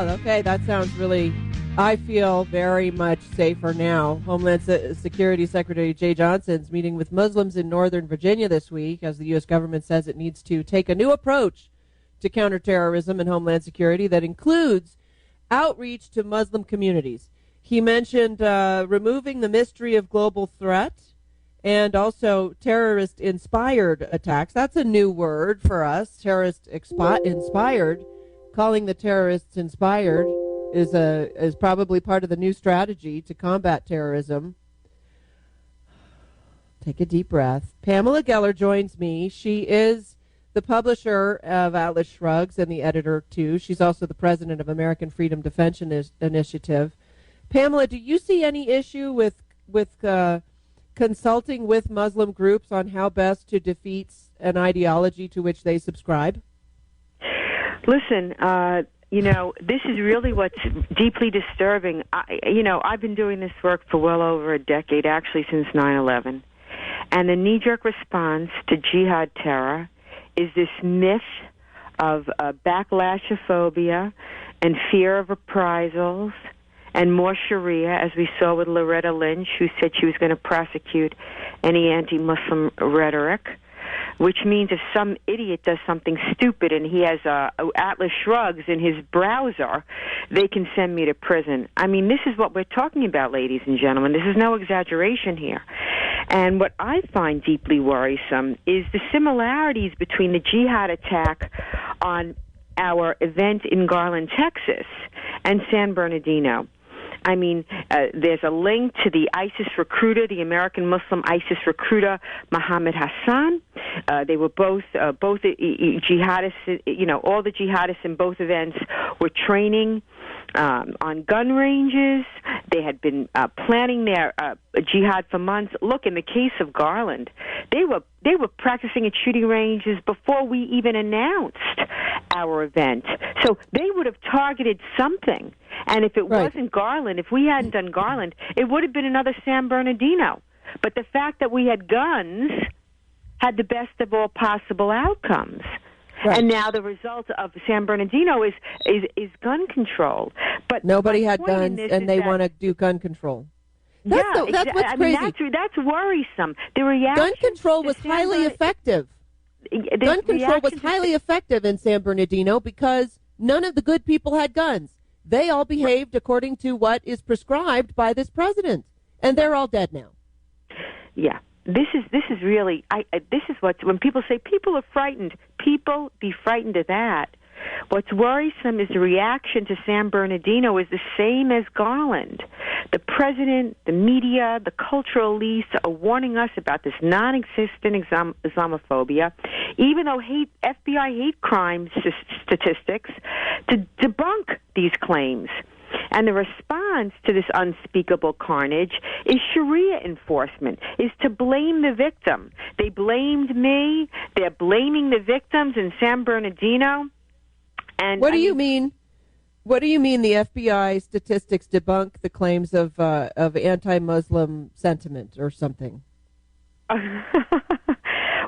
Okay, that sounds really, I feel very much safer now. Homeland Security Secretary Jay Johnson's meeting with Muslims in Northern Virginia this week as the U.S. government says it needs to take a new approach to counterterrorism and homeland security that includes outreach to Muslim communities. He mentioned removing the mystery of global threat and also terrorist-inspired attacks. That's a new word for us, terrorist-inspired. Calling the terrorists inspired is probably part of the new strategy to combat terrorism. Take a deep breath. Pamela Geller joins me. She is the publisher of Atlas Shrugs and the editor, too. She's also the president of American Freedom Defense Initiative. Pamela, do you see any issue with consulting with Muslim groups on how best to defeat an ideology to which they subscribe? Listen, this is really what's deeply disturbing. I've been doing this work for well over a decade, actually since 9/11. And the knee-jerk response to jihad terror is this myth of backlashophobia and fear of reprisals and more Sharia, as we saw with Loretta Lynch, who said she was going to prosecute any anti-Muslim rhetoric, which means if some idiot does something stupid and he has Atlas Shrugs in his browser, they can send me to prison. I mean, this is what we're talking about, ladies and gentlemen. This is no exaggeration here. And what I find deeply worrisome is the similarities between the jihad attack on our event in Garland, Texas, and San Bernardino. I mean, there's a link to the ISIS recruiter, the American Muslim ISIS recruiter, Mohammed Hassan. They were both jihadists. All the jihadists in both events were training on gun ranges. They had been planning their jihad for months. Look, in the case of Garland, they were practicing at shooting ranges before we even announced our event. So they would have targeted something. And if it wasn't Garland, if we hadn't done Garland, it would have been another San Bernardino. But the fact that we had guns had the best of all possible outcomes. Right. And now the result of San Bernardino is gun control. But nobody had guns, and they want to do gun control. That's what's crazy. That's worrisome. The reaction gun control was highly effective. Gun control was highly effective in San Bernardino because none of the good people had guns. They all behaved according to what is prescribed by this president, and they're all dead now. Yeah. This is really this is what, when people say people are frightened, people be frightened of that. What's worrisome is the reaction to San Bernardino is the same as Garland. The president, the media, the cultural elites are warning us about this non-existent Islamophobia, even though FBI hate crime statistics to debunk these claims. And the response to this unspeakable carnage is Sharia enforcement, is to blame the victim. They blamed me. They're blaming the victims in San Bernardino. And what do you mean? What do you mean the FBI statistics debunk the claims of anti-Muslim sentiment or something?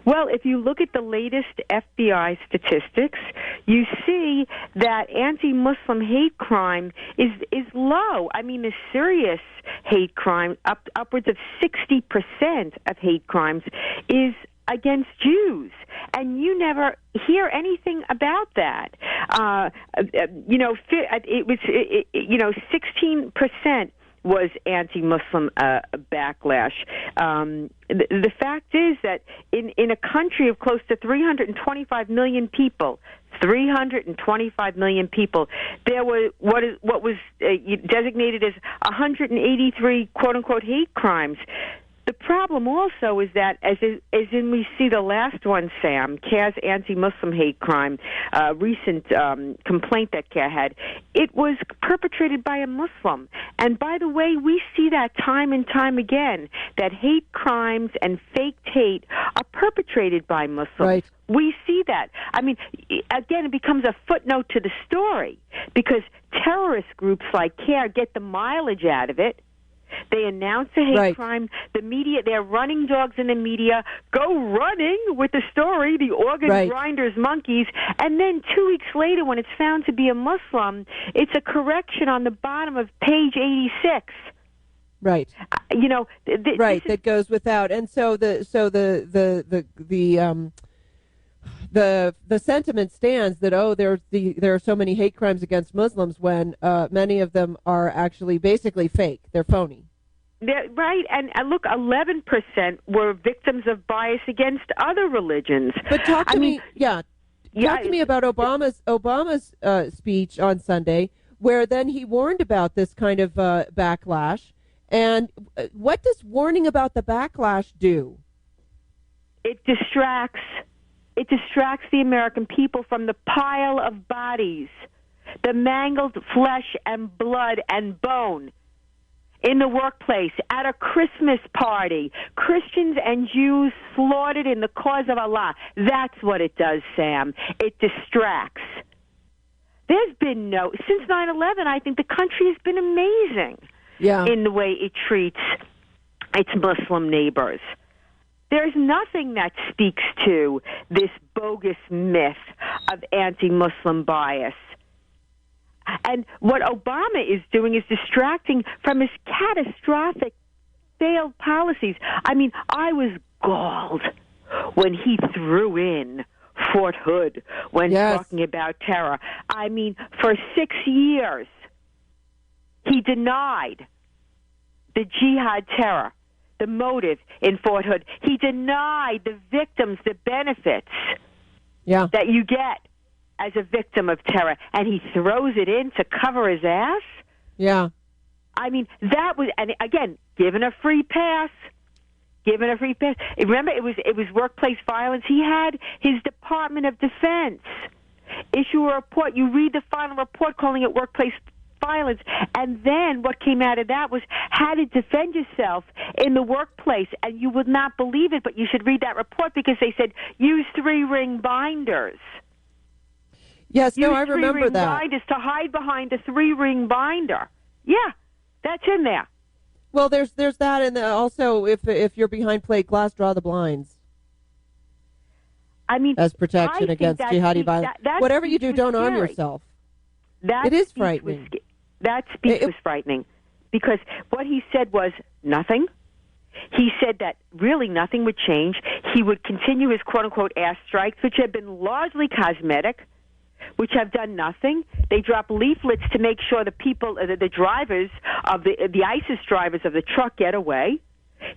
Well, if you look at the latest FBI statistics, you see that anti-Muslim hate crime is low. I mean, the serious hate crime, upwards of 60% of hate crimes, is against Jews, and you never hear anything about that. It was 16% was anti-Muslim backlash. The fact is that in a country of close to 325 million people, 325 million people, there were what was designated as 183 quote-unquote hate crimes. The problem also is that, as in we see the last one, Sam, CARE's anti-Muslim hate crime, recent complaint that CARE had, it was perpetrated by a Muslim. And by the way, we see that time and time again, that hate crimes and faked hate are perpetrated by Muslims. Right. We see that. I mean, again, it becomes a footnote to the story because terrorist groups like CARE get the mileage out of it. They announce a hate crime. The media, they're running dogs in the media, go running with the story, the organ grinders monkeys, and then 2 weeks later, when it's found to be a Muslim, it's a correction on the bottom of page 86. Right. That goes without. And so the sentiment stands that there are so many hate crimes against Muslims when many of them are actually basically fake. They're phony. Right, and look, 11% were victims of bias against other religions. But talk to me about Obama's speech on Sunday, where then he warned about this kind of backlash. And what does warning about the backlash do? It distracts the American people from the pile of bodies, the mangled flesh and blood and bone in the workplace, at a Christmas party, Christians and Jews slaughtered in the cause of Allah. That's what it does, Sam. It distracts. There's been since 9/11, I think the country has been amazing in the way it treats its Muslim neighbors. There's nothing that speaks to this bogus myth of anti-Muslim bias. And what Obama is doing is distracting from his catastrophic failed policies. I mean, I was galled when he threw in Fort Hood when talking about terror. I mean, for 6 years, he denied the jihad terror, the motive in Fort Hood. He denied the victims the benefits that you get as a victim of terror, and he throws it in to cover his ass? Yeah. I mean, that was, and again, given a free pass. Remember, it was workplace violence. He had his Department of Defense issue a report. You read the final report calling it workplace violence, and then what came out of that was how to defend yourself in the workplace, and you would not believe it, but you should read that report because they said use 3-ring binders. Yes, I remember that. Binders to hide behind a 3-ring binder. Yeah, that's in there. Well, there's that, and also if you're behind plate glass, draw the blinds. I mean, as protection against jihadi violence. Whatever you do, don't arm yourself. It is frightening. That speech was frightening because what he said was nothing. He said that really nothing would change. He would continue his quote-unquote ass strikes, which have been largely cosmetic, which have done nothing. They drop leaflets to make sure the people, the drivers of the ISIS drivers of the truck get away.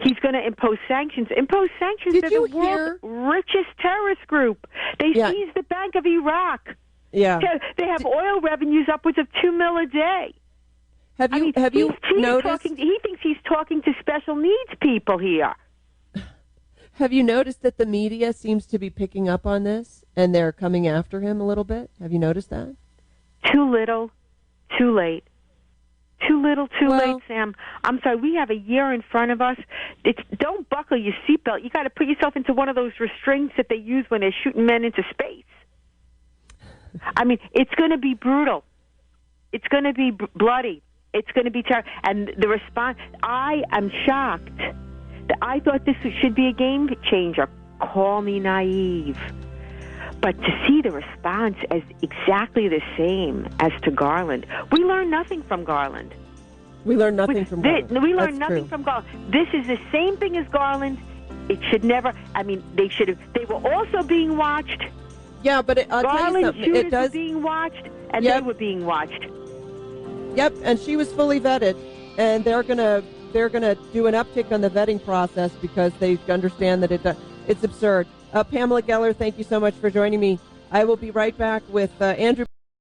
He's going to impose sanctions. Did you the world's richest terrorist group. They seized the Bank of Iraq. Yeah. They have oil revenues upwards of $2 million a day. Have you noticed? He thinks he's talking to special needs people here. Have you noticed that the media seems to be picking up on this and they're coming after him a little bit? Have you noticed that? Too little, too late. Too little, too late, Sam. I'm sorry, we have a year in front of us. Don't buckle your seatbelt. You got to put yourself into one of those restraints that they use when they're shooting men into space. I mean, it's going to be brutal. It's going to be bloody. It's going to be terrible. And the response, I am shocked. I thought this should be a game changer. Call me naive. But to see the response as exactly the same as to Garland, we learn nothing from Garland. We learn nothing from Garland. We learn nothing from Garland. This is the same thing as Garland. It should never, they were also being watched. Yeah, but I'll tell you something. It does. Were being watched, and they were being watched. Yep, and she was fully vetted, and they're gonna do an uptick on the vetting process because they understand that it's absurd. Pamela Geller, thank you so much for joining me. I will be right back with Andrew.